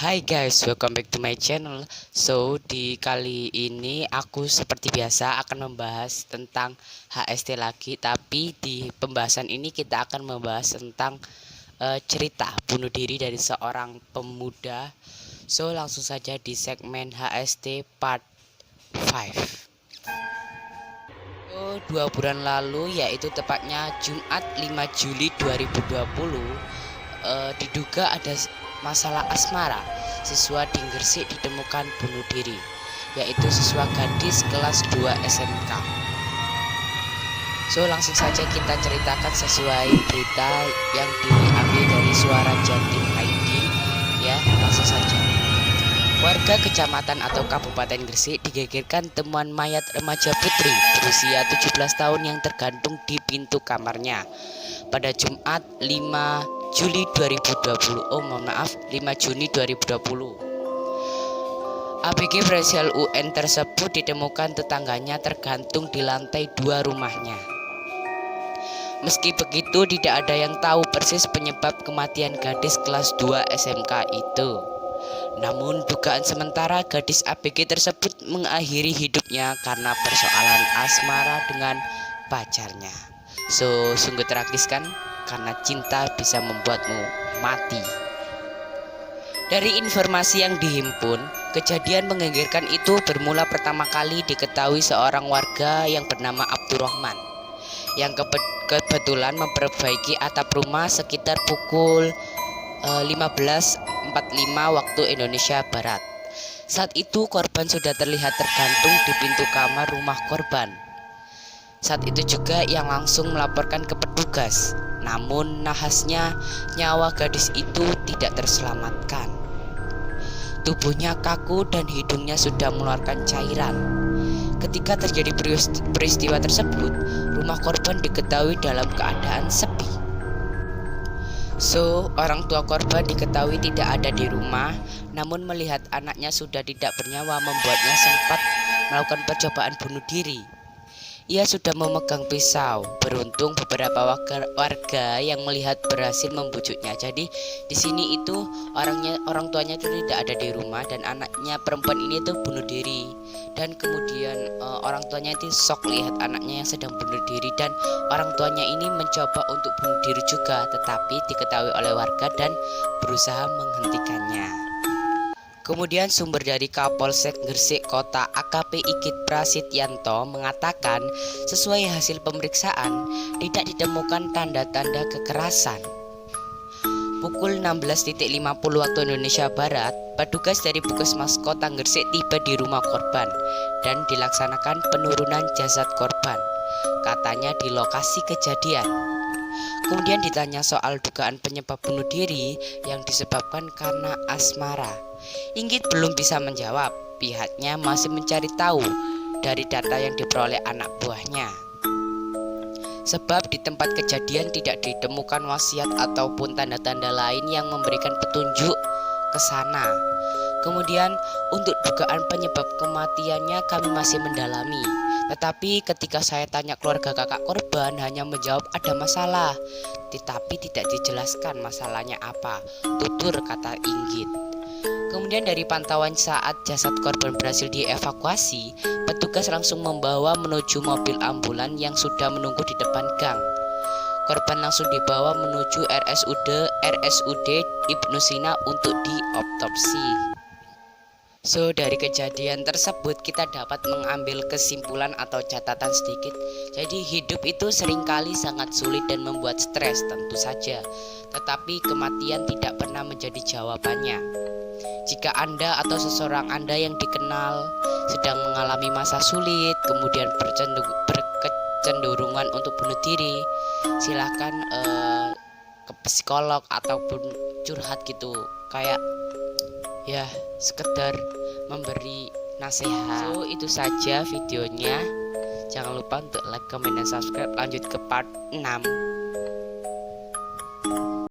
Hai guys, welcome back to my channel. So, di kali ini aku seperti biasa akan membahas tentang HST lagi. Tapi di pembahasan ini kita akan membahas tentang cerita bunuh diri dari seorang pemuda. So, langsung saja di segmen HST part 5. So, 2 bulan lalu, yaitu tepatnya Jumat 5 Juli 2020, diduga ada masalah asmara. Siswa di Gresik ditemukan bunuh diri, yaitu siswa gadis kelas 2 SMK. So, langsung saja kita ceritakan sesuai berita yang diambil dari Suara Jatim ID. Ya, langsung saja. Warga kecamatan atau Kabupaten Gresik digegerkan temuan mayat remaja putri berusia 17 tahun yang tergantung di pintu kamarnya pada Jumat 5 Juli 2020. 5 Juni 2020. ABG berinisial UN tersebut ditemukan tetangganya tergantung di lantai 2 rumahnya. Meski begitu, tidak ada yang tahu persis penyebab kematian gadis kelas 2 SMK itu. Namun dugaan sementara gadis ABG tersebut mengakhiri hidupnya karena persoalan asmara dengan pacarnya. So, sungguh tragis kan? Karena cinta bisa membuatmu mati. Dari informasi yang dihimpun, kejadian menggegerkan itu bermula pertama kali diketahui seorang warga yang bernama Abdurrahman, yang kebetulan memperbaiki atap rumah sekitar pukul 15.45 waktu Indonesia Barat. Saat itu korban sudah terlihat tergantung di pintu kamar rumah korban. Saat itu juga yang langsung melaporkan ke petugas. Namun nahasnya nyawa gadis itu tidak terselamatkan. Tubuhnya kaku dan hidungnya sudah mengeluarkan cairan. Ketika terjadi peristiwa tersebut, rumah korban diketahui dalam keadaan sepi. So, orang tua korban diketahui tidak ada di rumah, namun melihat anaknya sudah tidak bernyawa membuatnya sempat melakukan percobaan bunuh diri. Ia sudah memegang pisau. Beruntung beberapa warga yang melihat berhasil membujuknya. Jadi di sini itu orang tuanya itu tidak ada di rumah dan anaknya perempuan ini itu bunuh diri. Dan kemudian orang tuanya itu shock lihat anaknya yang sedang bunuh diri, dan orang tuanya ini mencoba untuk bunuh diri juga, tetapi diketahui oleh warga dan berusaha menghentikannya. Kemudian sumber dari Kapolsek Gresik Kota AKP Igit Prasetyanto mengatakan sesuai hasil pemeriksaan tidak ditemukan tanda-tanda kekerasan. Pukul 16.50 waktu Indonesia Barat, petugas dari Puskesmas Kota Gresik tiba di rumah korban dan dilaksanakan penurunan jasad korban, katanya di lokasi kejadian. Kemudian ditanya soal dugaan penyebab bunuh diri yang disebabkan karena asmara. Inggit belum bisa menjawab. Pihaknya masih mencari tahu dari data yang diperoleh anak buahnya. Sebab di tempat kejadian tidak ditemukan wasiat ataupun tanda-tanda lain yang memberikan petunjuk ke sana. Kemudian untuk dugaan penyebab kematiannya kami masih mendalami. Tetapi ketika saya tanya keluarga kakak korban hanya menjawab ada masalah, tetapi tidak dijelaskan masalahnya apa, tutur kata Inggit. Kemudian dari pantauan saat jasad korban berhasil dievakuasi, petugas langsung membawa menuju mobil ambulan yang sudah menunggu di depan gang. Korban langsung dibawa menuju RSUD Ibnu Sina untuk diotopsi. So, dari kejadian tersebut kita dapat mengambil kesimpulan atau catatan sedikit. Jadi hidup itu seringkali sangat sulit dan membuat stres tentu saja. Tetapi kematian tidak pernah menjadi jawabannya. Jika Anda atau seseorang Anda yang dikenal sedang mengalami masa sulit, kemudian berkecenderungan untuk bunuh diri, silahkan ke psikolog ataupun curhat gitu, kayak ya sekedar memberi nasihat. So, itu saja videonya. Jangan lupa untuk like, comment, dan subscribe. Lanjut ke part 6.